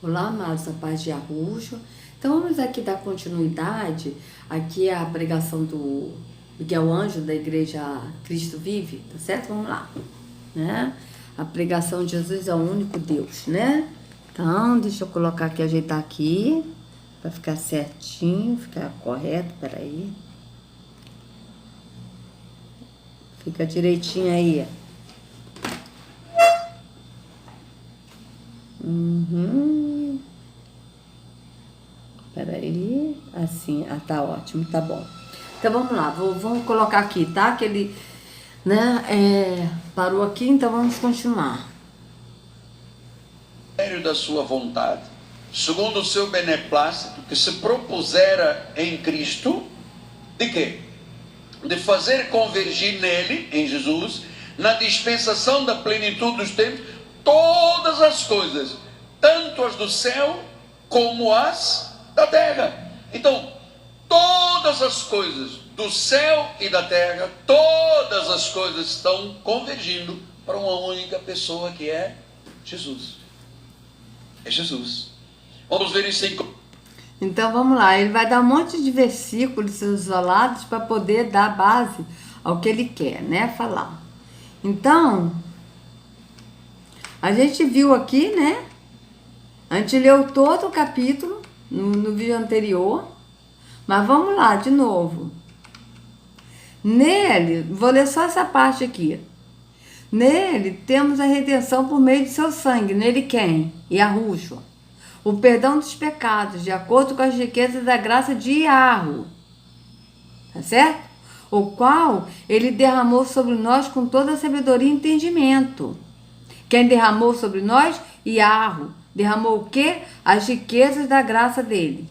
Olá, amados, a paz de Yahushua. Então vamos aqui dar continuidade aqui à pregação do Miguel Ângelo da Igreja Cristo Vive, tá certo? Vamos lá, né? A pregação de Jesus é o único Deus, né? Então, deixa eu colocar aqui, ajeitar aqui, para ficar certinho, ficar correto, peraí. Fica direitinho aí. Peraí, assim, tá ótimo, tá bom. Então vamos lá, vamos colocar aqui, tá? Que ele, né, parou aqui, então vamos continuar. Da sua vontade, segundo o seu beneplácito, que se propusera em Cristo, de quê? De fazer convergir nele, em Jesus, na dispensação da plenitude dos tempos, todas as coisas, tanto as do céu como as da terra. Então, todas as coisas do céu e da terra, todas as coisas estão convergindo para uma única pessoa, que é Jesus. É Jesus. Vamos ver isso em... Então vamos lá, ele vai dar um monte de versículos isolados para poder dar base ao que ele quer, né, falar. Então, a gente viu aqui, né, a gente leu todo o capítulo no vídeo anterior, mas vamos lá, de novo. Nele, vou ler só essa parte aqui. Nele temos a redenção por meio de seu sangue. Nele quem? Yahushua. O perdão dos pecados, de acordo com as riquezas da graça de Yahu. Tá certo? O qual ele derramou sobre nós com toda a sabedoria e entendimento. Quem derramou sobre nós? Yahu. Derramou o quê? As riquezas da graça dele.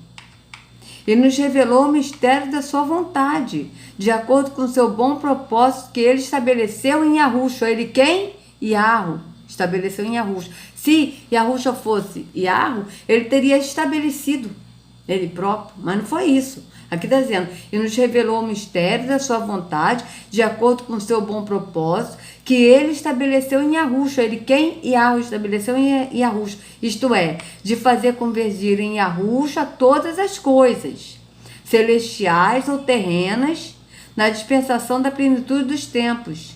Ele nos revelou o mistério da sua vontade, de acordo com o seu bom propósito que ele estabeleceu em Yahushua. Ele quem? Yahu. Estabeleceu em Yahushua. Se Yahushua fosse Yahu, ele teria estabelecido ele próprio, mas não foi isso. Aqui está dizendo, ele nos revelou o mistério da sua vontade, de acordo com o seu bom propósito, que ele estabeleceu em Yahushua. Ele quem? Yahu estabeleceu em Yahushua. Isto é, de fazer convergir em Yahushua todas as coisas, celestiais ou terrenas, na dispensação da plenitude dos tempos.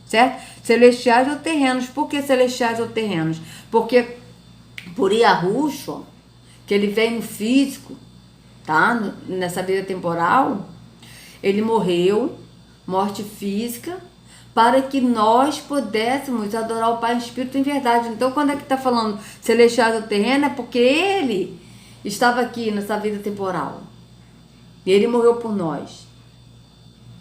Certo? Celestiais ou terrenos. Por que celestiais ou terrenos? Porque por Yahushua, que ele veio no físico, tá? Nessa vida temporal, ele morreu, morte física, para que nós pudéssemos adorar o Pai em espírito em verdade. Então, quando é que está falando celestiais ou terreno, é porque ele estava aqui nessa vida temporal. E ele morreu por nós.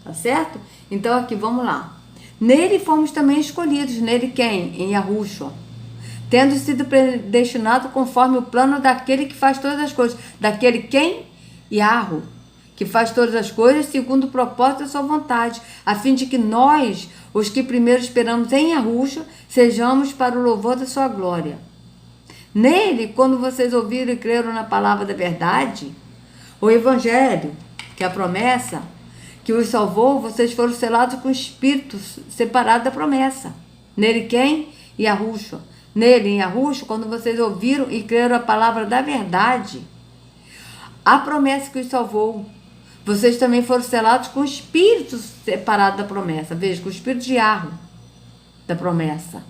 Tá certo? Então, aqui, vamos lá. Nele fomos também escolhidos. Nele quem? Em Yahushua. Tendo sido predestinado conforme o plano daquele que faz todas as coisas. Daquele quem? Yahu. Que faz todas as coisas segundo o propósito da sua vontade, a fim de que nós, os que primeiro esperamos em Yahushua, sejamos para o louvor da sua glória. Nele, quando vocês ouviram e creram na palavra da verdade, o evangelho, que é a promessa, que os salvou, vocês foram selados com o Espírito separado da promessa. Nele quem? Yahushua. Nele, em Yahushua, quando vocês ouviram e creram a palavra da verdade, a promessa que os salvou, vocês também foram selados com o Espírito separado da promessa. Veja, com o Espírito de Yahu, da promessa.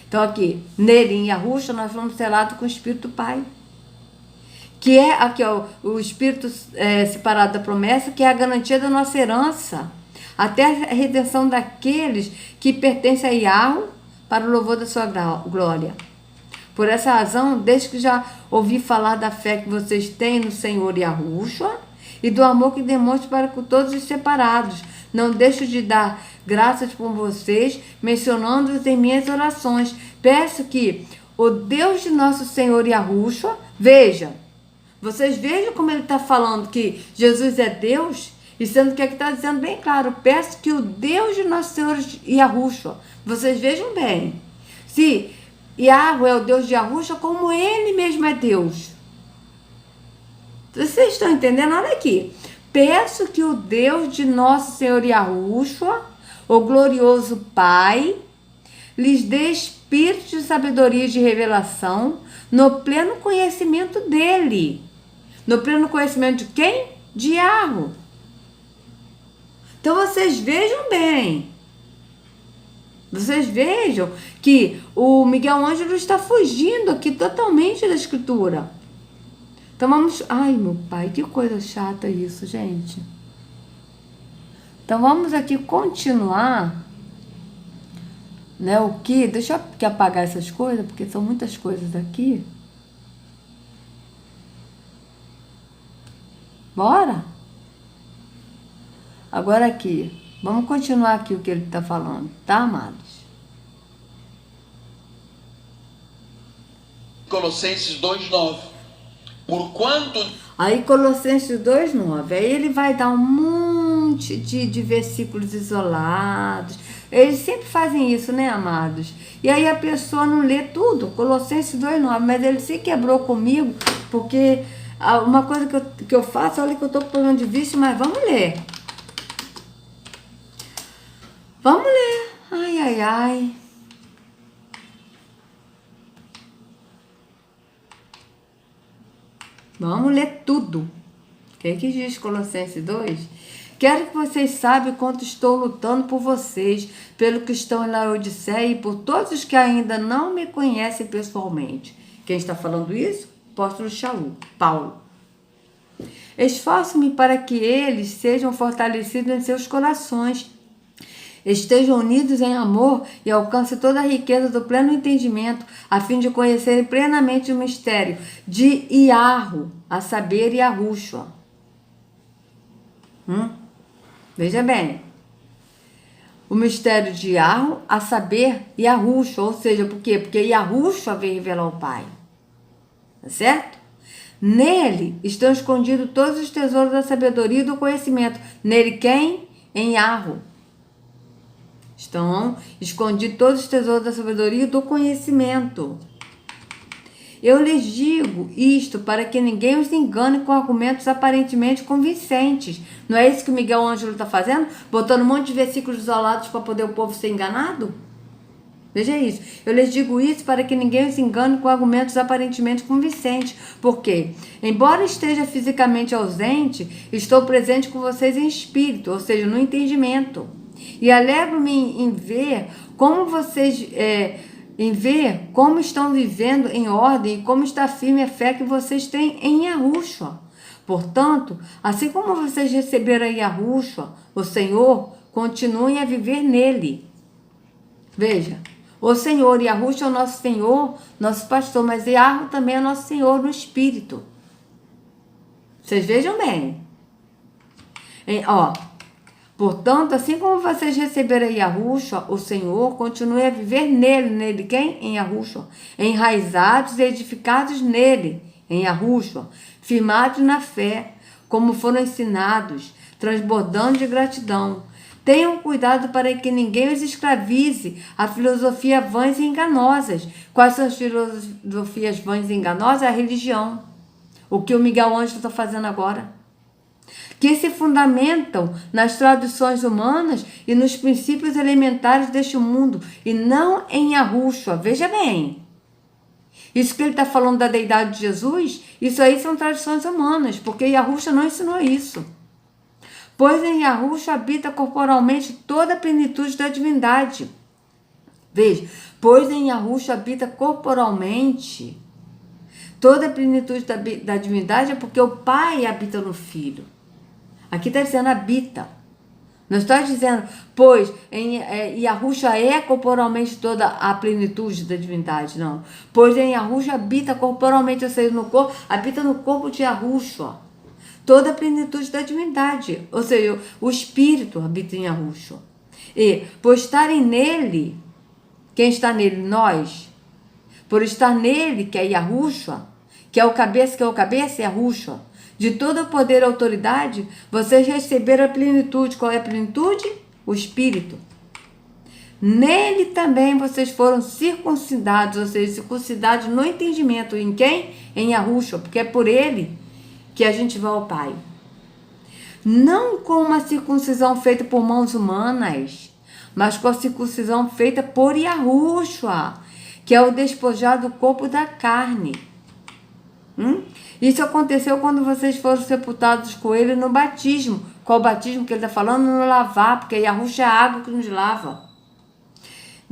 Então aqui, nele, em Yahushua, nós fomos selados com o Espírito do Pai. Que é aqui, ó, o Espírito separado da promessa, que é a garantia da nossa herança, até a redenção daqueles que pertencem a Yahu, para o louvor da sua glória. Por essa razão, desde que já ouvi falar da fé que vocês têm no Senhor Yahushua e do amor que demonstram para com todos os separados, não deixo de dar graças por vocês, mencionando-os em minhas orações. Peço que o Deus de nosso Senhor Yahushua, veja, vocês vejam como ele está falando que Jesus é Deus, e sendo que aqui está dizendo bem claro, peço que o Deus de nosso Senhor Yahushua, vocês vejam bem, se Yahu é o Deus de Yahushua, como ele mesmo é Deus. Vocês estão entendendo? Olha aqui. Peço que o Deus de nosso Senhor Yahushua, o glorioso Pai, lhes dê espírito de sabedoria e de revelação no pleno conhecimento dele. No pleno conhecimento de quem? De Yahweh. Então vocês vejam bem. Vocês vejam que o Miguel Ângelo está fugindo aqui totalmente da escritura. Então vamos... Ai, meu pai, que coisa chata isso, gente. Então vamos aqui continuar, né? O que? Deixa eu aqui apagar essas coisas, porque são muitas coisas aqui. Bora? Agora aqui, vamos continuar aqui o que ele está falando, tá, amados? Colossenses 2:9. Porquanto... Aí Colossenses 2:9, aí ele vai dar um monte de versículos isolados. Eles sempre fazem isso, né, amados? E aí a pessoa não lê tudo, Colossenses 2:9, mas ele se quebrou comigo, porque uma coisa que eu faço, olha que eu estou com problema de vício, mas vamos ler. Vamos ler. Ai, ai, ai. Vamos ler tudo. O que diz Colossenses 2? Quero que vocês saibam quanto estou lutando por vocês, pelo que estão em Laodiceia e por todos os que ainda não me conhecem pessoalmente. Quem está falando isso? Apóstolo Paulo. Esforço-me para que eles sejam fortalecidos em seus corações, estejam unidos em amor e alcancem toda a riqueza do pleno entendimento, a fim de conhecerem plenamente o mistério de Yahweh, a saber, Yahushua. Veja bem, o mistério de Yahweh, a saber, Yahushua, ou seja, por quê? Porque Yahushua veio revelar o Pai, tá certo? Nele estão escondidos todos os tesouros da sabedoria e do conhecimento. Nele quem? Em Yahweh. Estão escondidos todos os tesouros da sabedoria e do conhecimento. Eu lhes digo isto para que ninguém os engane com argumentos aparentemente convincentes. Não é isso que o Miguel Ângelo está fazendo? Botando um monte de versículos isolados para poder o povo ser enganado? Veja isso. Eu lhes digo isso para que ninguém os engane com argumentos aparentemente convincentes. Porque, embora esteja fisicamente ausente, estou presente com vocês em espírito, ou seja, no entendimento. E alegro-me em ver como vocês, estão vivendo em ordem e como está firme a fé que vocês têm em Yahushua. Portanto, assim como vocês receberam a Yahushua, o Senhor, continuem a viver nele. Veja, o Senhor, Yahushua é o nosso Senhor, nosso pastor, mas Yahweh também é nosso Senhor no Espírito. Vocês vejam bem. Portanto, assim como vocês receberam a Yahushua, o Senhor, continue a viver nele. Nele quem? Em Yahushua. Enraizados e edificados nele, em Yahushua. Firmados na fé, como foram ensinados, transbordando de gratidão. Tenham cuidado para que ninguém os escravize a filosofia vãs e enganosas. Quais são as filosofias vãs e enganosas? A religião. O que o Miguel Ângelo está fazendo agora. Que se fundamentam nas tradições humanas e nos princípios elementares deste mundo, e não em Yahushua. Veja bem, isso que ele está falando da deidade de Jesus, isso aí são tradições humanas, porque Yahushua não ensinou isso. Pois em Yahushua habita corporalmente toda a plenitude da divindade. Veja, pois em Yahushua habita corporalmente toda a plenitude da divindade, é porque o Pai habita no Filho. Aqui está dizendo habita. Não está dizendo, pois em Yahushua é corporalmente toda a plenitude da divindade, não. Pois em Yahushua habita corporalmente, ou seja, no corpo, habita no corpo de Yahushua toda a plenitude da divindade, ou seja, o Espírito habita em Yahushua. E por estarem nele, quem está nele? Nós. Por estar nele, que é Yahushua, que é o cabeça, é Yahushua. De todo o poder e autoridade, vocês receberam a plenitude. Qual é a plenitude? O Espírito. Nele também vocês foram circuncidados, ou seja, circuncidados no entendimento. Em quem? Em Yahushua, porque é por ele que a gente vai ao Pai. Não com uma circuncisão feita por mãos humanas, mas com a circuncisão feita por Yahushua, que é o despojar do corpo da carne. Isso aconteceu quando vocês foram sepultados com ele no batismo. Qual o batismo que ele está falando? No lavar, porque Yahushua é a água que nos lava.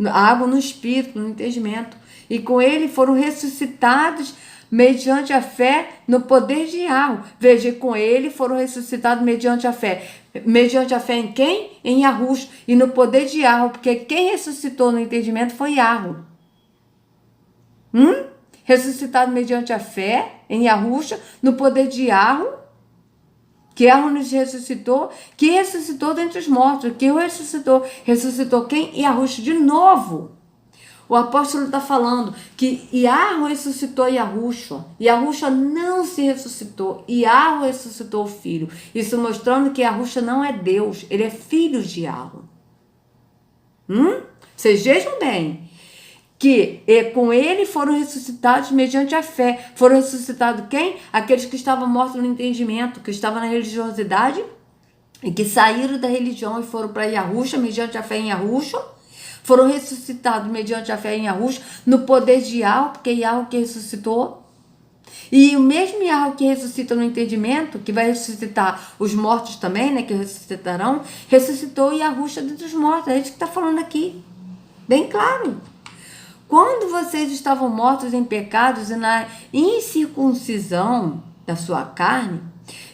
A água no espírito, no entendimento. E com ele foram ressuscitados mediante a fé no poder de Yahweh. Veja, com ele foram ressuscitados mediante a fé. Mediante a fé em quem? Em Yahushua. E no poder de Yahweh, porque quem ressuscitou no entendimento foi Yahweh. Ressuscitado mediante a fé em Yahushua, no poder de Yahweh, que Yahweh nos ressuscitou, que ressuscitou dentre os mortos, que o ressuscitou. Ressuscitou quem? Yahushua de novo. O apóstolo está falando que Yahweh ressuscitou Yahushua. Yahushua não se ressuscitou. Yahweh ressuscitou o Filho. Isso mostrando que Yahushua não é Deus. Ele é filho de Yahweh. Vocês vejam bem que com ele foram ressuscitados mediante a fé. Foram ressuscitados quem? Aqueles que estavam mortos no entendimento, que estavam na religiosidade e que saíram da religião e foram para Yahushua mediante a fé em Yahushua. Foram ressuscitados mediante a fé em Yahushua, no poder de Yahweh, porque Yahweh que ressuscitou. E o mesmo Yahweh que ressuscita no entendimento, que vai ressuscitar os mortos também, né, que ressuscitarão, ressuscitou Yahushua dentre os mortos. É isso que está falando aqui. Bem claro. Quando vocês estavam mortos em pecados e na incircuncisão da sua carne,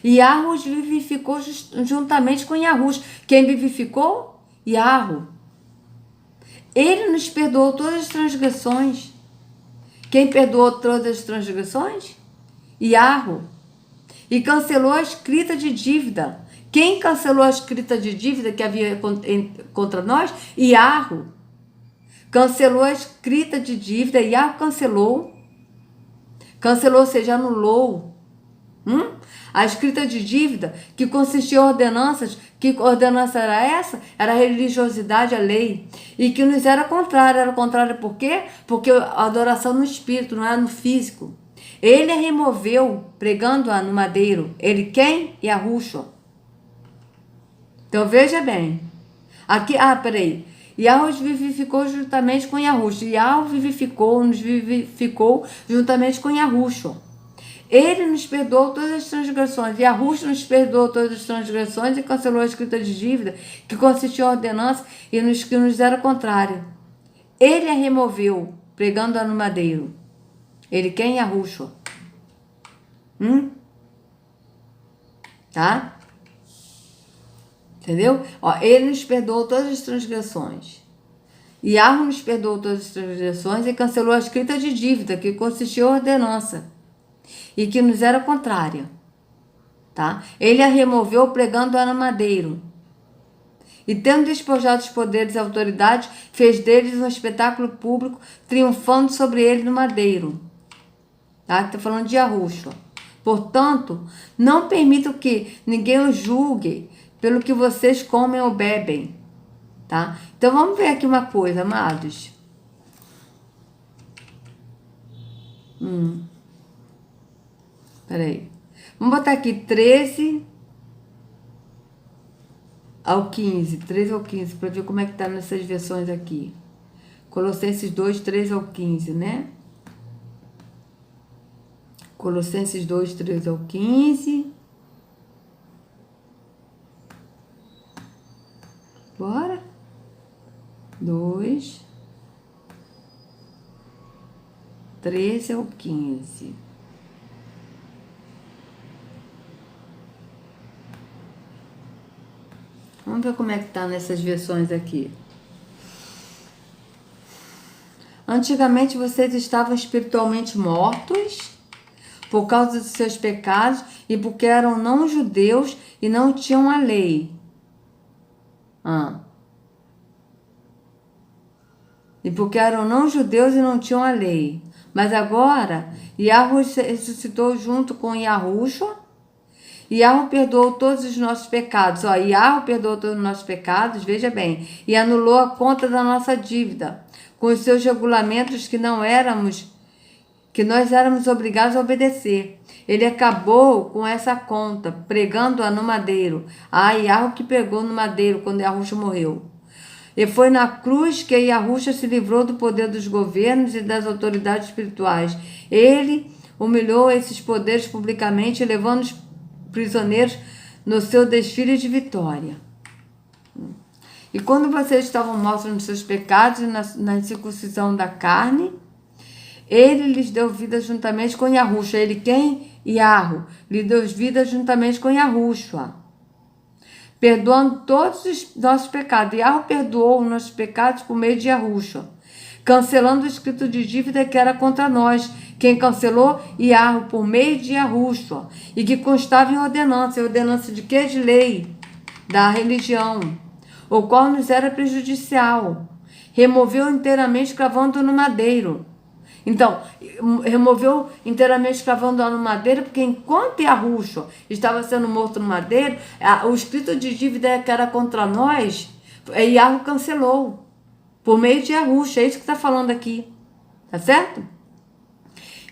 Yahweh os vivificou juntamente com Yahushua. Quem vivificou? Yahweh. Ele nos perdoou todas as transgressões. Quem perdoou todas as transgressões? Yahweh. E cancelou a escrita de dívida. Quem cancelou a escrita de dívida que havia contra nós? Yahweh. Cancelou a escrita de dívida. Yahweh cancelou. Cancelou, ou seja, anulou. A escrita de dívida, que consistia em ordenanças. Que ordenança era essa? Era a religiosidade, a lei. E que nos era contrária. Era contrária por quê? Porque a adoração no espírito, não era no físico. Ele a removeu, pregando-a no madeiro. Ele quem? Yahushua. Então veja bem. Aqui, peraí. Yahweh os vivificou juntamente com Yahushua. Yahweh nos vivificou juntamente com Yahushua. Ele nos perdoou todas as transgressões. Yahushua nos perdoou todas as transgressões e cancelou a escrita de dívida, que consistia em ordenança e que nos era contrária. Ele a removeu, pregando-a no madeiro. Ele quem? Yahushua. Tá? Entendeu? Ele nos perdoou todas as transgressões. Yahweh nos perdoou todas as transgressões e cancelou a escrita de dívida, que consistia em ordenança e que nos era contrária, tá? Ele a removeu pregando-a no madeiro. E tendo despojado os poderes e autoridades, fez deles um espetáculo público, triunfando sobre ele no madeiro. Tá? Está falando de Yahushua. Portanto, não permitam que ninguém os julgue pelo que vocês comem ou bebem. Tá? Então vamos ver aqui uma coisa, amados. Peraí. Vamos botar aqui 13 ao 15. 13 ao 15, para ver como é que tá nessas versões aqui. Colossenses 2, 13 ao 15, né? Colossenses 2, 13 ao 15. Bora. 2, 13 ao 15. Vamos ver como é que tá nessas versões aqui. Antigamente vocês estavam espiritualmente mortos por causa dos seus pecados e porque eram não judeus e não tinham a lei. E porque eram não judeus e não tinham a lei. Mas agora, Yahweh ressuscitou junto com Yahushua. Yahweh perdoou todos os nossos pecados. Yahweh perdoou todos os nossos pecados, veja bem, e anulou a conta da nossa dívida, com os seus regulamentos que nós éramos obrigados a obedecer. Ele acabou com essa conta, pregando-a no madeiro. Yahweh que pregou no madeiro quando Yahushua morreu. E foi na cruz que Yahushua se livrou do poder dos governos e das autoridades espirituais. Ele humilhou esses poderes publicamente, levando os prisioneiros no seu desfile de vitória. E quando vocês estavam mortos nos seus pecados e na circuncisão da carne, ele lhes deu vida juntamente com Yahushua. Ele quem? Yahu. Lhe deu vida juntamente com Yahushua, perdoando todos os nossos pecados. Yahu perdoou os nossos pecados por meio de Yahushua, cancelando o escrito de dívida que era contra nós. Quem cancelou? Yahu, por meio de Yahushua, e que constava em ordenança. E ordenança de quê? De lei, da religião, o qual nos era prejudicial. Removeu inteiramente, cravando no madeiro. Então, removeu inteiramente, cravando no madeiro, porque enquanto Yahushua estava sendo morto no madeiro, o escrito de dívida que era contra nós, Yahu cancelou, por meio de Yahushua. É isso que está falando aqui, tá certo?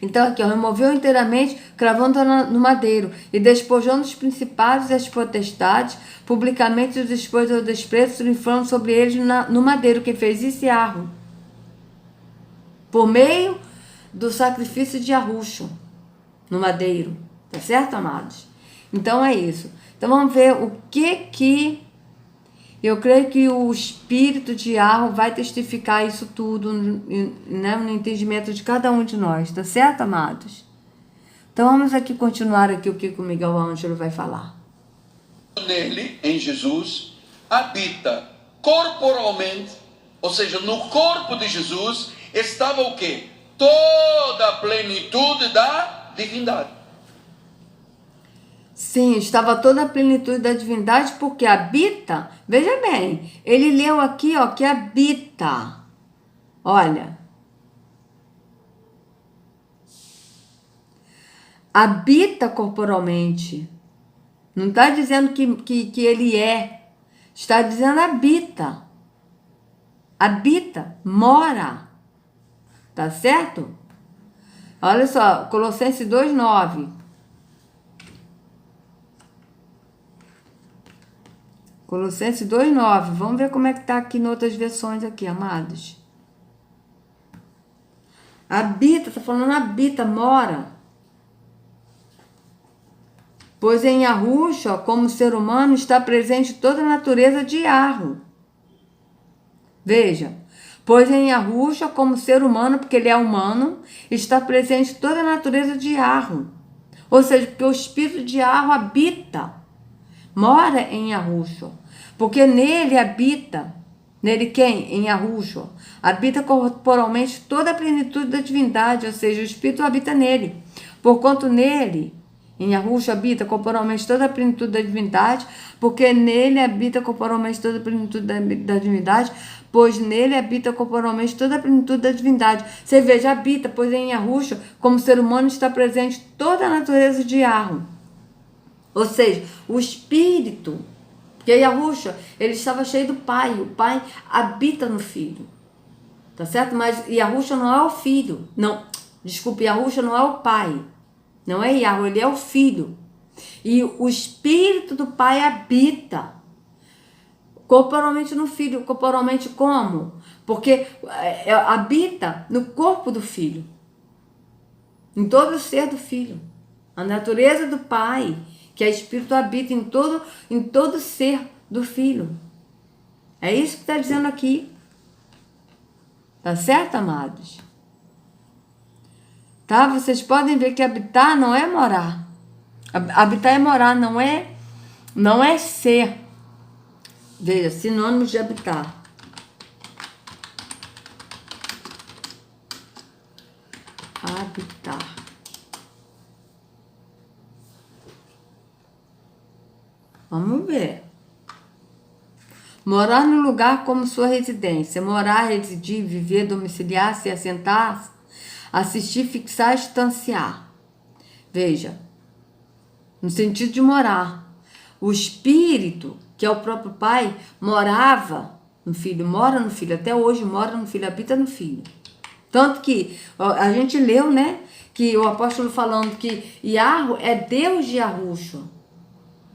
Então aqui, removeu inteiramente, cravando no madeiro, e despojando os principados e as potestades, publicamente os expôs ao desprezo, triunfando sobre eles no madeiro. Quem fez isso? Yahu, por meio do sacrifício de Yahushua no madeiro, tá certo, amados? Então é isso. Então vamos ver o que eu creio que o Espírito de Yahu vai testificar isso tudo, né, no entendimento de cada um de nós, tá certo, amados? Então vamos aqui continuar aqui o que o Miguel Ângelo vai falar. Nele, em Jesus, habita corporalmente, ou seja, no corpo de Jesus estava o quê? Toda a plenitude da divindade. Sim, estava toda a plenitude da divindade, porque habita, veja bem, ele leu aqui, ó, que habita, olha, habita corporalmente, não está dizendo que ele é, está dizendo habita, mora, tá certo? Olha só, Colossenses 2:9. Colossenses 2:9. Vamos ver como é que está aqui em outras versões aqui, amados. Habita, está falando habita, mora. Pois em Yahushua, como ser humano, está presente toda a natureza de Yahu. Veja. Pois em Yahushua, como ser humano, porque ele é humano, está presente toda a natureza de Yahu. Ou seja, porque o Espírito de Yahu habita, mora em Yahushua. Porque nele habita, nele quem? Em Yahushua. Habita corporalmente toda a plenitude da divindade, ou seja, o Espírito habita nele. Porquanto nele, em Yahushua, habita corporalmente toda a plenitude da divindade, porque nele habita corporalmente toda a plenitude da divindade, pois nele habita corporalmente toda a plenitude da divindade. Você veja, habita, pois em Yahushua, como ser humano, está presente toda a natureza de Yahu. Ou seja, o Espírito, porque Yahushua, ele estava cheio do Pai, o Pai habita no Filho, tá certo? Mas Yahushua não é o Filho, não, desculpe, Yahushua não é o Pai, não é Yahu, ele é o Filho. E o Espírito do Pai habita corporalmente no Filho. Corporalmente como? Porque habita no corpo do Filho, em todo o ser do Filho. A natureza do Pai, que é Espírito, habita em todo ser do Filho. É isso que está dizendo aqui. Tá certo, amados? Tá? Vocês podem ver que habitar não é morar. Habitar é morar, não é ser. Veja, sinônimos de habitar. Habitar. Vamos ver. Morar no lugar como sua residência. Morar, residir, viver, domiciliar, se assentar, assistir, fixar, estanciar. Veja, no sentido de morar. O Espírito, que é o próprio Pai, morava no Filho, mora no Filho, até hoje mora no Filho, habita no Filho. Tanto que a gente leu, né, que o apóstolo falando que Yahu é Deus de Yahushua.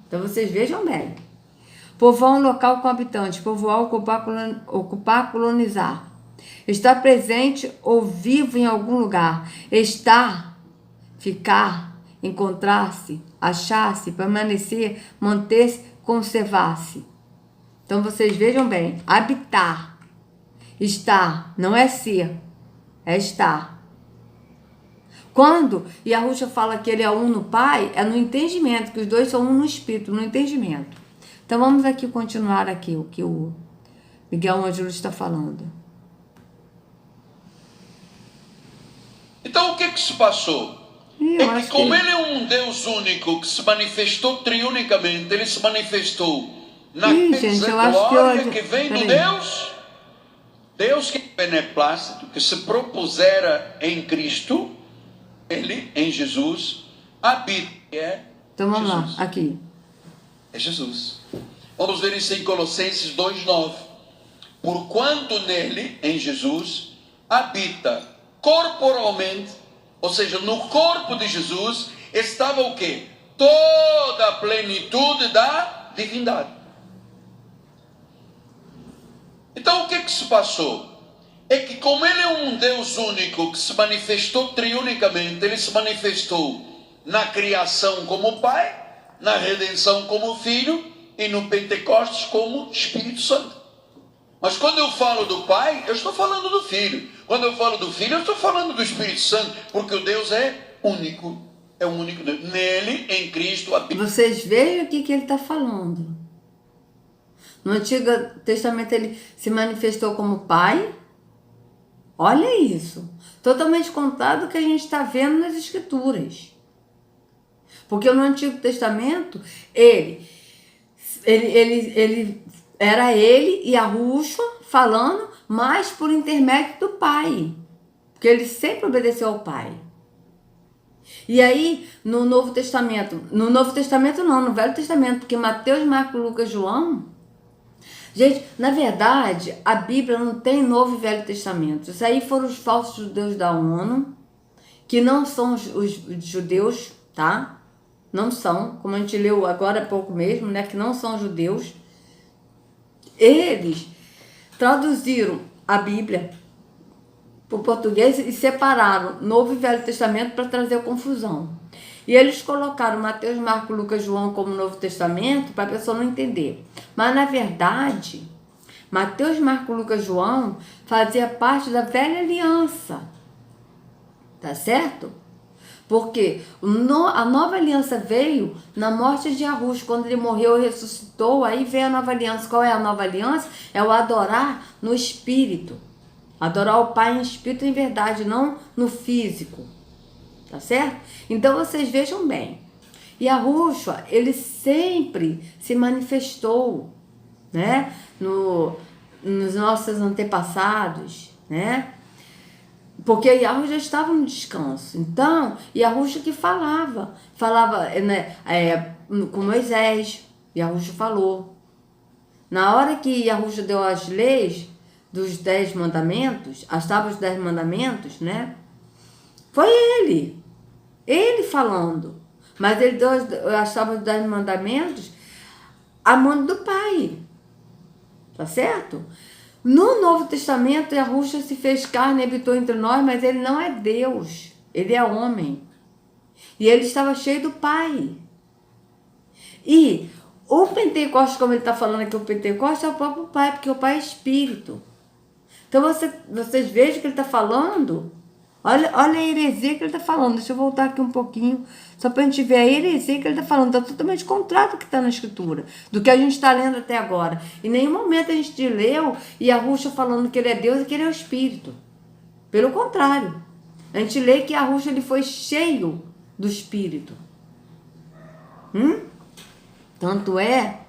Então vocês vejam bem. Povoar um local com habitantes. Povoar, ocupar, colonizar. Estar presente ou vivo em algum lugar. Estar, ficar, encontrar-se, achar-se, permanecer, manter-se, conservar-se. Então vocês vejam bem, habitar, estar, não é ser, é estar. Quando Yahusha fala que ele é um no Pai, é no entendimento, que os dois são um no Espírito, no entendimento. Então vamos aqui continuar aqui o que o Miguel Ângelo está falando. Então o que se passou? É que como ele é um Deus único que se manifestou triunicamente, ele se manifestou na glória que vem do Deus que é beneplácito, que se propusera em Cristo, ele, em Jesus, habita. Então vamos Jesus. lá, aqui. É Jesus. Vamos ver isso em Colossenses 2,9. Porquanto nele, em Jesus, habita corporalmente, ou seja, no corpo de Jesus, estava o quê? Toda a plenitude da divindade. Então o que se passou? É que como ele é um Deus único que se manifestou triunicamente, ele se manifestou na criação como Pai, na redenção como Filho e no Pentecostes como Espírito Santo. Mas quando eu falo do Pai, eu estou falando do Filho. Quando eu falo do Filho, eu estou falando do Espírito Santo, porque o Deus é único. É o único Deus. Nele, em Cristo, habita. Vocês vejam o que ele está falando. No Antigo Testamento ele se manifestou como Pai. Olha isso. Totalmente contrário do que a gente está vendo nas Escrituras. Porque no Antigo Testamento, ele era ele e Yahusha falando, mas por intermédio do Pai. Porque ele sempre obedeceu ao Pai. E aí, no Novo Testamento não, no Velho Testamento, porque Mateus, Marcos, Lucas, João... Gente, na verdade, a Bíblia não tem Novo e Velho Testamento. Isso aí foram os falsos judeus da ONU, que não são os judeus, tá? Não são, como a gente leu agora há pouco mesmo, né? Que não são judeus. Eles traduziram a Bíblia para o português e separaram Novo e Velho Testamento para trazer confusão. E eles colocaram Mateus, Marcos, Lucas, João como Novo Testamento para a pessoa não entender. Mas, na verdade, Mateus, Marcos, Lucas, João fazia parte da velha aliança. Tá certo? Porque a nova aliança veio na morte de Yahusha. Quando ele morreu e ressuscitou, aí veio a nova aliança. Qual é a nova aliança? É o adorar no Espírito. Adorar o Pai em Espírito e em verdade, não no físico. Tá certo? Então vocês vejam bem. Yahusha, ele sempre se manifestou, né? Nos nossos antepassados, né? Porque Yahusha já estava no descanso. Então, Yahusha que falava, né, com Moisés, Yahusha falou. Na hora que Yahusha deu as leis dos 10 mandamentos, as tábuas dos 10 mandamentos, né? Foi ele falando. Mas ele deu as tábuas dos 10 mandamentos a mão do Pai. Tá certo? No Novo Testamento, Yahusha se fez carne e habitou entre nós, mas ele não é Deus. Ele é homem. E ele estava cheio do Pai. E o Pentecostes, como ele está falando aqui, o Pentecostes é o próprio Pai, porque o Pai é Espírito. Então vocês vejam que ele está falando. Olha a heresia que ele está falando. Deixa eu voltar aqui um pouquinho, só para a gente ver a heresia que ele está falando. Está totalmente contrário do que está na Escritura, do que a gente está lendo até agora. Em nenhum momento a gente leu Yahusha falando que ele é Deus e que ele é o Espírito. Pelo contrário. A gente lê que Yahusha ele foi cheio do Espírito. Tanto é,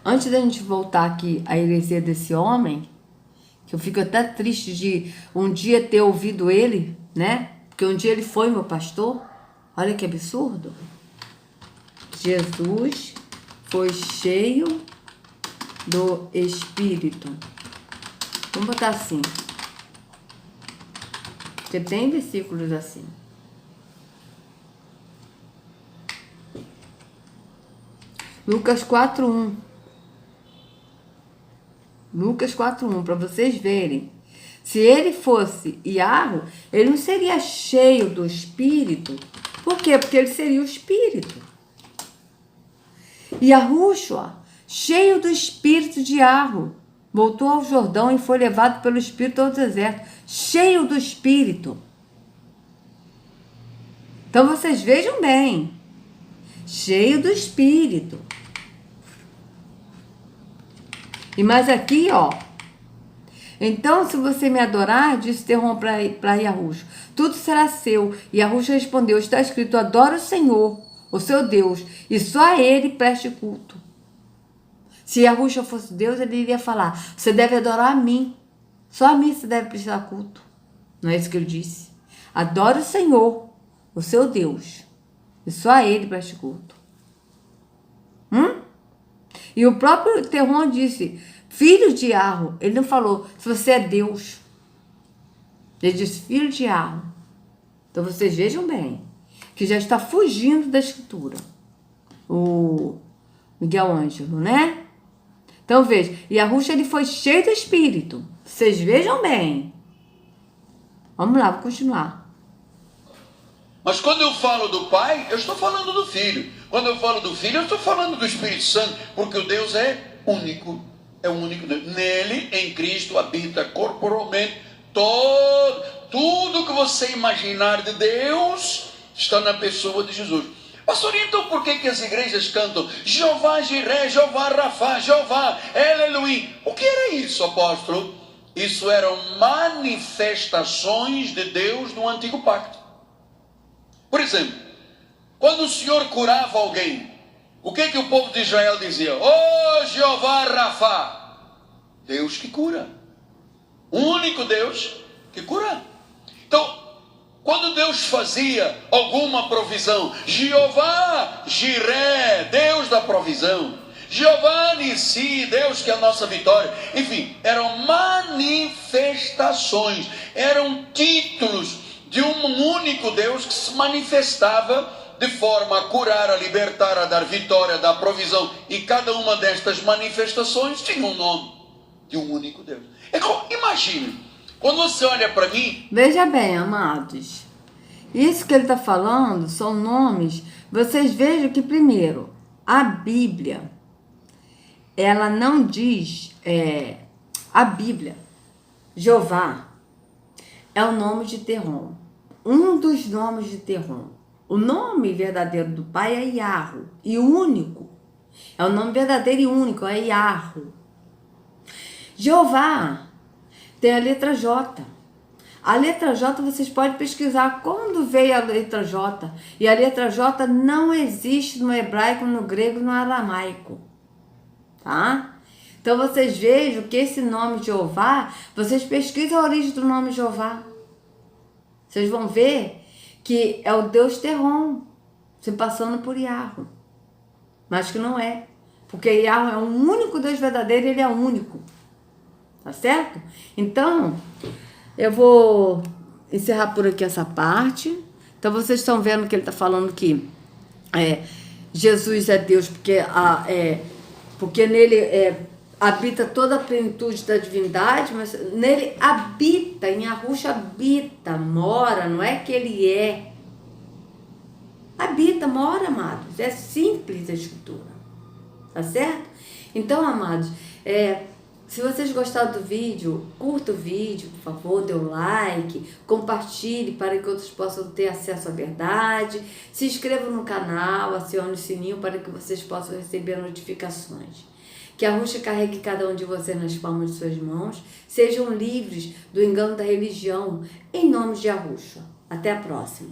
antes da gente voltar aqui à heresia desse homem, que eu fico até triste de um dia ter ouvido ele, né? Porque um dia ele foi meu pastor. Olha que absurdo. Jesus foi cheio do Espírito. Vamos botar assim. Porque tem versículos assim. Lucas 4:1. Lucas 4:1, para vocês verem. Se ele fosse Iarro, ele não seria cheio do Espírito. Por quê? Porque ele seria o Espírito. E Yahushua, cheio do Espírito de Iarro, voltou ao Jordão e foi levado pelo Espírito ao deserto. Cheio do Espírito. Então vocês vejam bem. Cheio do Espírito. E mais aqui, ó. Então, se você me adorar, disse Terron para Yahushua, tudo será seu. E Yahushua respondeu, está escrito, adora o Senhor, o seu Deus, e só a ele preste culto. Se Yahushua fosse Deus, ele iria falar, você deve adorar a mim. Só a mim você deve prestar culto. Não é isso que ele disse. Adora o Senhor, o seu Deus, e só a ele preste culto. E o próprio Terron disse, filho de Iarro. Ele não falou, se você é Deus. Ele disse, filho de Iarro. Então vocês vejam bem, que já está fugindo da escritura. O Miguel Ângelo, né? Então veja, Yahushua, ele foi cheio do Espírito. Vocês vejam bem. Vamos lá, vou continuar. Mas quando eu falo do Pai, eu estou falando do Filho. Quando eu falo do Filho, eu estou falando do Espírito Santo, porque o Deus é único. É o único Deus. Nele, em Cristo, habita corporalmente tudo que você imaginar de Deus está na pessoa de Jesus. Pastor, então por que as igrejas cantam Jeová Jiré, Jeová Rafá, Jeová El Elohim? O que era isso, apóstolo? Isso eram manifestações de Deus no Antigo Pacto. Por exemplo, quando o Senhor curava alguém, o que o povo de Israel dizia? Oh, Jeová Rafá, Deus que cura. O único Deus que cura. Então, quando Deus fazia alguma provisão, Jeová Jiré, Deus da provisão, Jeová Nissi, Deus que é a nossa vitória. Enfim, eram manifestações, eram títulos de um único Deus que se manifestava de forma a curar, a libertar, a dar vitória, a dar provisão. E cada uma destas manifestações tinha um nome de um único Deus. Imagine, quando você olha para mim... Veja bem, amados, isso que ele está falando são nomes. Vocês vejam que, primeiro, a Bíblia, ela não diz... a Bíblia, Jeová, é o nome de Terron. Um dos nomes de Terron. O nome verdadeiro do pai é Iarro. E único. É o nome verdadeiro e único, é Iarro. Jeová tem a letra J. A letra J vocês podem pesquisar quando veio a letra J. E a letra J não existe no hebraico, no grego, no aramaico. Tá? Então vocês vejam que esse nome Jeová, vocês pesquisam a origem do nome Jeová. Vocês vão ver que é o Deus Terron, se passando por Iarro. Mas que não é. Porque Iarro é um único Deus verdadeiro e ele é único. Tá certo? Então, eu vou encerrar por aqui essa parte. Então, vocês estão vendo que ele está falando que Jesus é Deus porque nele habita toda a plenitude da divindade, mas nele habita, em Yahushua habita, mora, não é que ele é. Habita, mora, amados. É simples a escritura. Tá certo? Então, amados, se vocês gostaram do vídeo, curta o vídeo, por favor, dê um like, compartilhe para que outros possam ter acesso à verdade, se inscrevam no canal, acione o sininho para que vocês possam receber notificações. Que a Yahushua carregue cada um de vocês nas palmas de suas mãos, sejam livres do engano da religião, em nome de Yahushua. Até a próxima.